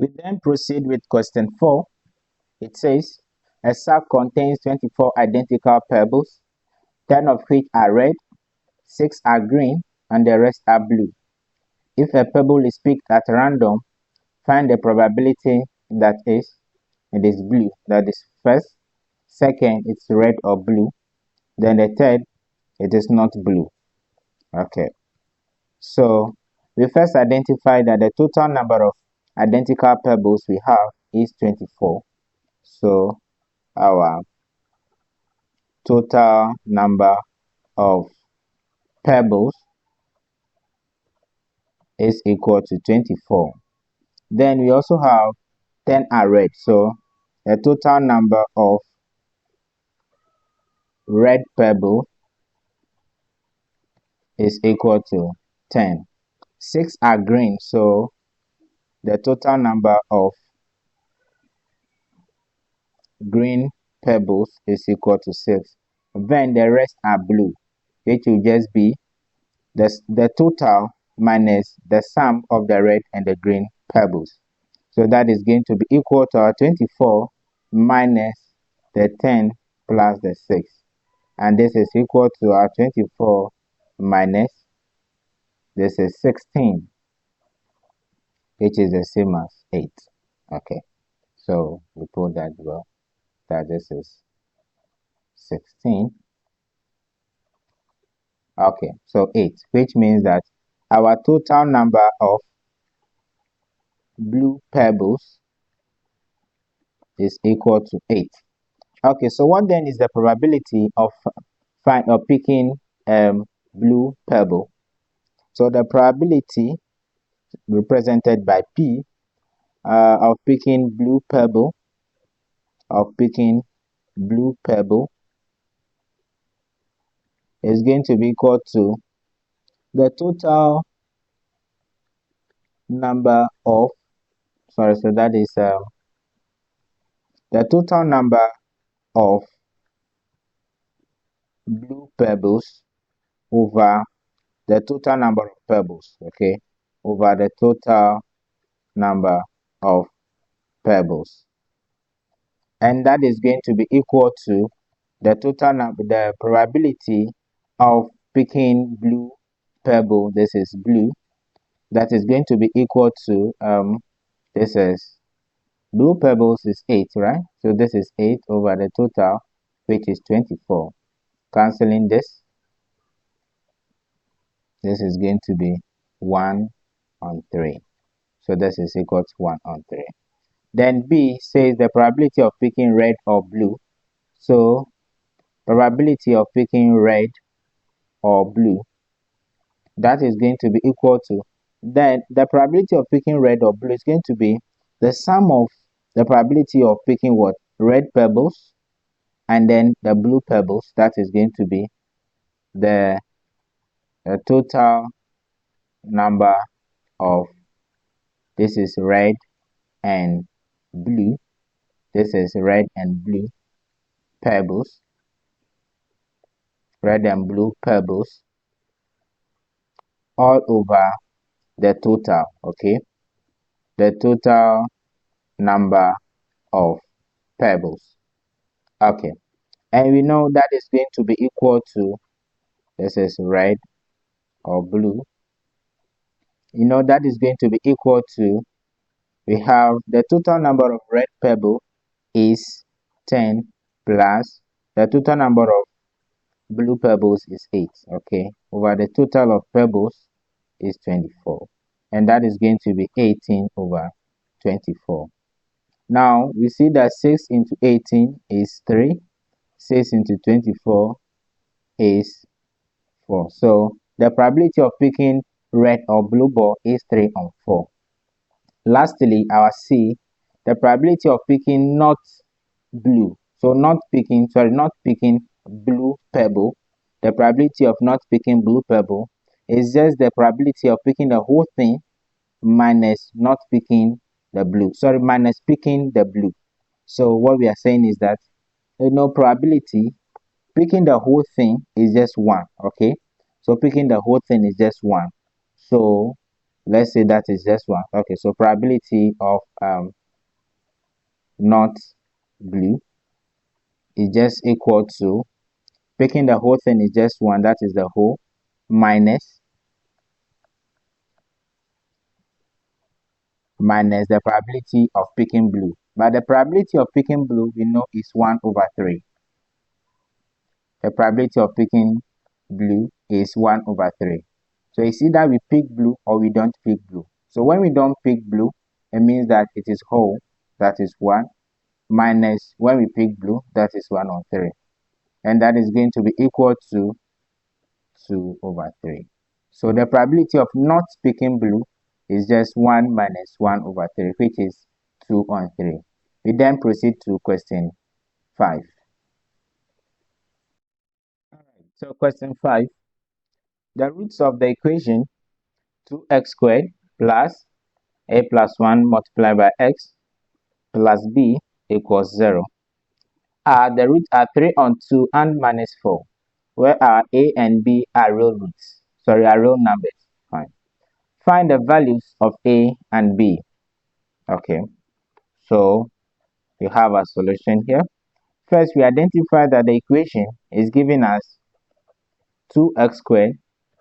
We then proceed with question 4. It says, a sack contains 24 identical pebbles, 10 of which are red, 6 are green, and the rest are blue. If a pebble is picked at random, find the probability that it is blue. That is first. Second, it's red or blue. Then the third, it is not blue. Okay. So we first identify that the total number of identical pebbles we have is 24. So our total number of pebbles is equal to 24. Then we also have 10 are red. So the total number of red pebbles is equal to 10. 6 are green. So the total number of green pebbles is equal to 6. Then the rest are blue, which will just be the total minus the sum of the red and the green pebbles. So that is going to be equal to our 24 minus the 10 plus the 6. And this is equal to our 24 minus this is 16, which is the same as 8. Okay, so we put that well, that this is 16. Okay, so 8, which means that our total number of blue pebbles is equal to 8. Okay, so what then is the probability of picking blue pebble? So the probability represented by P of picking blue pebble is going to be equal to the total number of the total number of blue pebbles over the total number of pebbles, okay, over the total number of pebbles, and that is going to be equal to the total number, the probability of picking blue pebble, this is blue, that is going to be equal to this is blue pebbles is 8, right? So this is 8 over the total, which is 24. Cancelling this is going to be 1 on 3. So this is equal to 1 on 3. Then B says the probability of picking red or blue. So probability of picking red or blue, that is going to be equal to, then the probability of picking red or blue is going to be the sum of the probability of picking what? Red pebbles and then the blue pebbles. That is going to be the total number of, this is red and blue, this is red and blue pebbles, red and blue pebbles, all over the total, okay, the total number of pebbles. Okay, and we know that is going to be equal to, this is red or blue, you know, that is going to be equal to, we have the total number of red pebble is 10 plus the total number of blue pebbles is 8, okay, over the total of pebbles is 24, and that is going to be 18 over 24. Now we see that 6 into 18 is 3, 6 into 24 is 4. So the probability of picking red or blue ball is 3 on 4. Lastly, our C, the probability of picking not blue. So not picking blue pebble. The probability of not picking blue pebble is just the probability of picking the whole thing minus not picking the blue. Sorry, minus picking the blue. So what we are saying is that, you know, probability picking the whole thing is just 1, okay? So picking the whole thing is just 1. So let's say that is just 1. Okay, so probability of not blue is just equal to, picking the whole thing is just 1, that is the whole, minus the probability of picking blue. But the probability of picking blue, we know, is 1 over 3. The probability of picking blue is 1 over 3. So it's either we pick blue or we don't pick blue. So when we don't pick blue, it means that it is whole, that is 1, minus when we pick blue, that is 1 over 3. And that is going to be equal to 2 over 3. So the probability of not picking blue is just 1 minus 1 over 3, which is 2 on 3. We then proceed to question 5. So question 5, the roots of the equation 2x squared plus a plus 1 multiplied by x plus b equals 0. The roots are 3 on 2 and minus 4, where our a and b are real roots. Sorry, are real numbers. Fine. Find the values of a and b. Okay, so we have a solution here. First, we identify that the equation is giving us 2x squared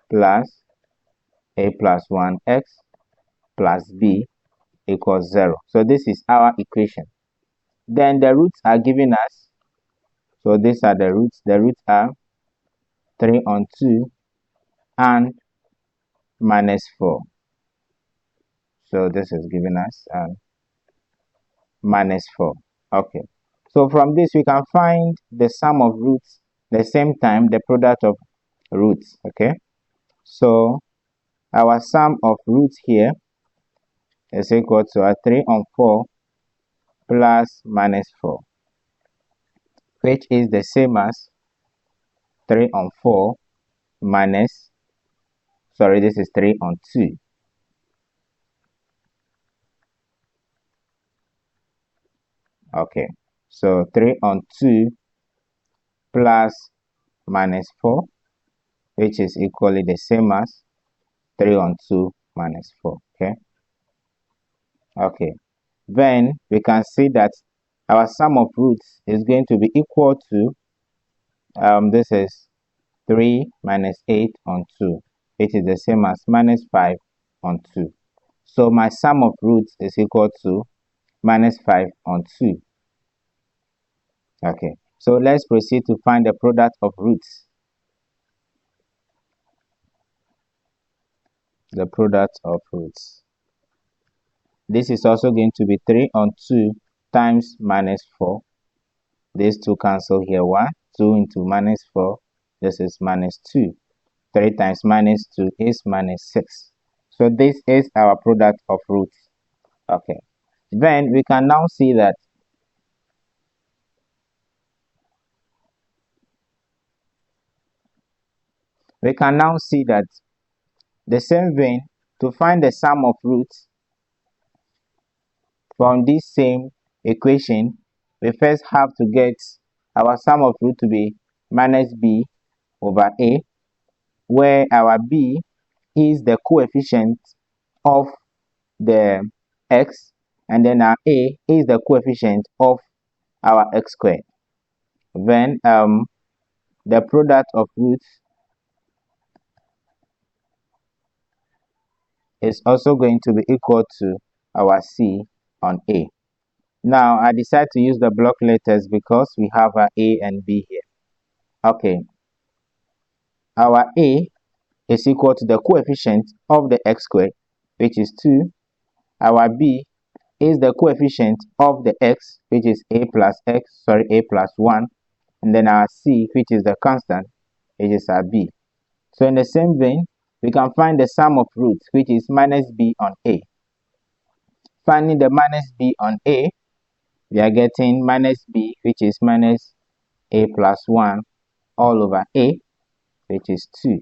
plus a plus 1x plus b equals 0. So this is our equation. Then the roots are giving us, so these are the roots. The roots are 3 on 2 and minus 4. So this is giving us minus 4. Okay. So from this we can find the sum of roots, the same time the product of roots. Okay. So our sum of roots here is equal to a 3 on 4 plus minus 4, which is the same as 3 on 4 minus, sorry, this is 3 on 2. Okay, so 3 on 2 plus minus 4, which is equally the same as 3 on 2 minus 4. Okay. Okay. Then we can see that our sum of roots is going to be equal to, this is 3 minus 8 on 2, which is the same as minus 5 on 2. So my sum of roots is equal to minus 5 on 2. Okay, so let's proceed to find the product of roots. The product of roots. This is also going to be 3 on 2 times minus 4. These two cancel here. 1, 2 into minus 4. This is minus 2. 3 times minus 2 is minus 6. So this is our product of roots. Okay. Then we can now see that the same vein, to find the sum of roots from this same equation, we first have to get our sum of root to be minus b over a, where our b is the coefficient of the x, and then our a is the coefficient of our x squared. Then the product of roots is also going to be equal to our c on a. Now I decide to use the block letters because we have our a and b here. Okay, our a is equal to the coefficient of the x squared, which is 2. Our b is the coefficient of the x, which is a plus 1, and then our c, which is the constant, which is our b. So in the same vein, we can find the sum of roots, which is minus b on a. Finding the minus b on a, we are getting minus b, which is minus a plus 1 all over a, which is 2.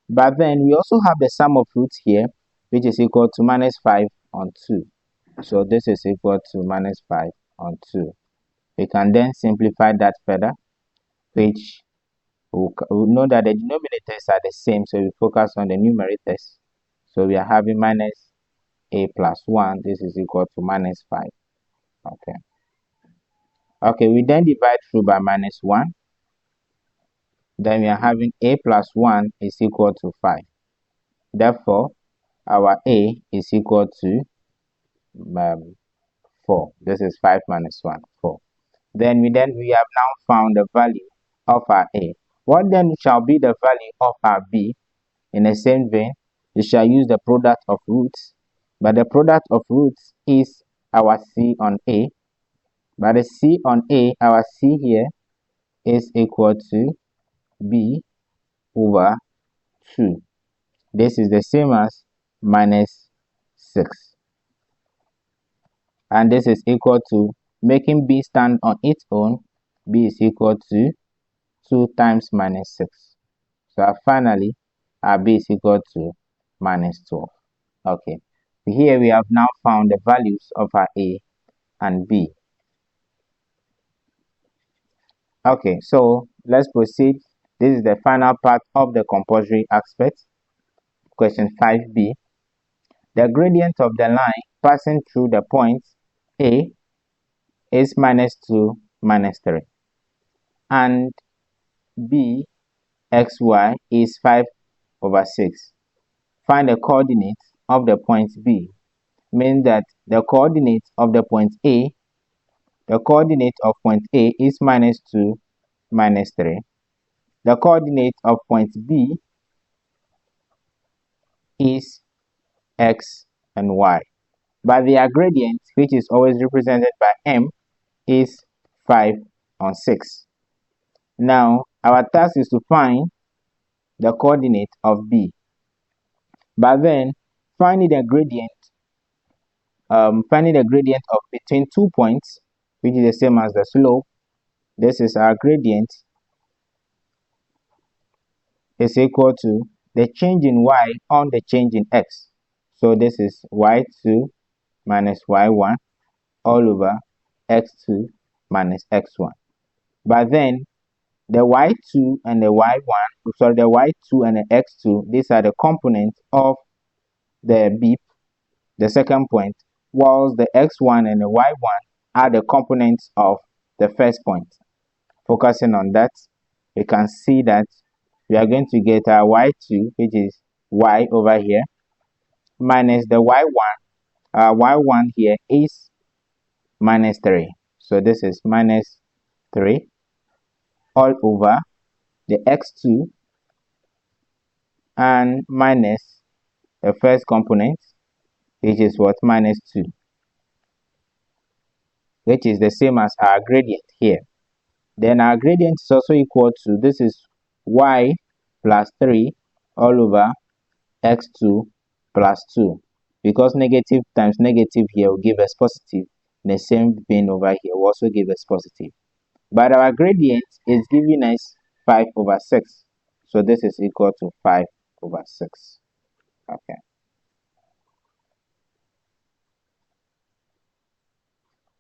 But then we also have the sum of roots here, which is equal to minus 5 on 2. So this is equal to minus 5 on 2. We can then simplify that further, which we know that the denominators are the same, so we focus on the numerators. So we are having minus a plus 1. This is equal to minus 5. Okay. Okay, we then divide through by minus 1. Then we are having a plus 1 is equal to 5. Therefore, our a is equal to 4. This is 5 minus 1, 4. Then we have now found the value of our a. What then shall be the value of our b? In the same vein, we shall use the product of roots, but the product of roots is our c on a. But the c on a, our c here, is equal to b over 2. This is the same as minus 6. And this is equal to, making b stand on its own, b is equal to 2 times minus 6. So finally, our b is equal to minus 12. Okay. Here we have now found the values of our a and b. Okay, so let's proceed. This is the final part of the compulsory aspect. Question 5b. The gradient of the line passing through the point A is minus 2, minus 3. And B, xy is 5 over 6. Find the coordinates of the point B. Means that the coordinates of the point A, the coordinate of point A is minus 2, minus 3. The coordinate of point B is x and y. But their gradient, which is always represented by m, is 5 on 6. Now, our task is to find the coordinate of B. But then, finding the gradient of between 2 points, which is the same as the slope. This is our gradient, is equal to the change in y on the change in x. So this is y2 minus y1 all over x2 minus x1. But then the y2 and the y1, sorry, the y2 and the x2, these are the components of the B, the second point, whilst the x1 and the y1 are the components of the first point. Focusing on that, we can see that we are going to get our y2, which is y over here, minus the y1. Y1 here is minus 3. So this is minus 3 all over the x2 and minus the first component, which is what? Minus 2, which is the same as our gradient here. Then our gradient is also equal to, this is y plus 3 all over x2 plus 2. Because negative times negative here will give us positive. The same thing over here will also give us positive. But our gradient is giving us 5 over 6. So this is equal to 5 over 6. Okay.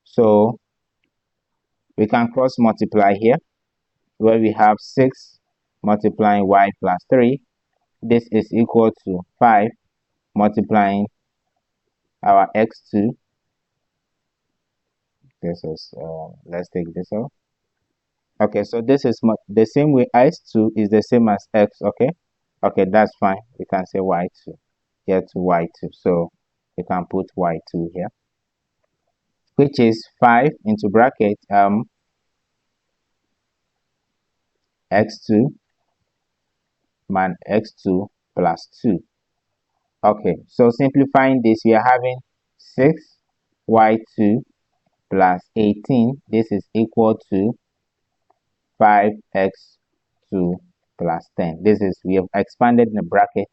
So we can cross multiply here, where we have 6 multiplying y plus 3. This is equal to 5 multiplying our x2. This is, let's take this off. Okay, so this is the same way x2 is the same as x, okay? Okay, that's fine. We can say y2 here to y2. So we can put y2 here, which is 5 into bracket x2 minus x2 plus 2. Okay, so simplifying this, we are having 6y2 plus 18. This is equal to 5x2 plus 10. This is, we have expanded the bracket.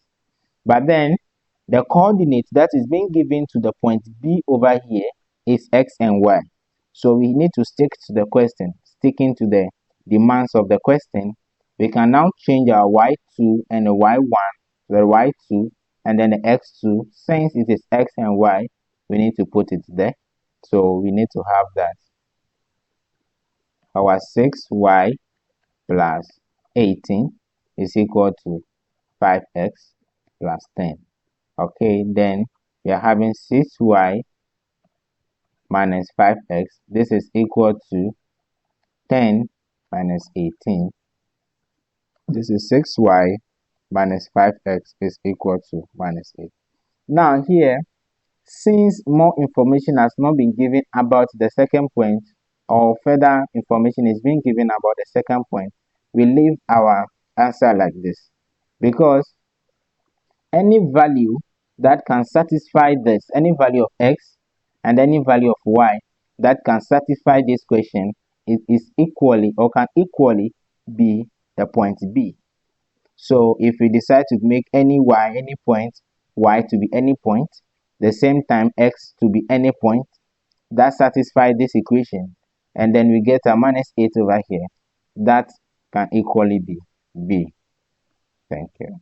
But then the coordinate that is being given to the point B over here is x and y. So we need to stick to the question, sticking to the demands of the question. We can now change our y2 and the y1 to the y2 and then the x2. Since it is x and y, we need to put it there. So we need to have that. Our 6y plus 18 is equal to 5x plus 10. Okay, then we are having 6y minus 5x. This is equal to 10 minus 18. This is 6y minus 5x is equal to minus 8. Now here, since more information has not been given about the second point, or further information is being given about the second point, we leave our answer like this. Because any value that can satisfy this, any value of x and any value of y that can satisfy this question is equally or can equally be the point B. So if we decide to make any y any point, y to be any point, the same time x to be any point, that satisfies this equation, and then we get a minus 8 over here, that can equally be B. Thank you.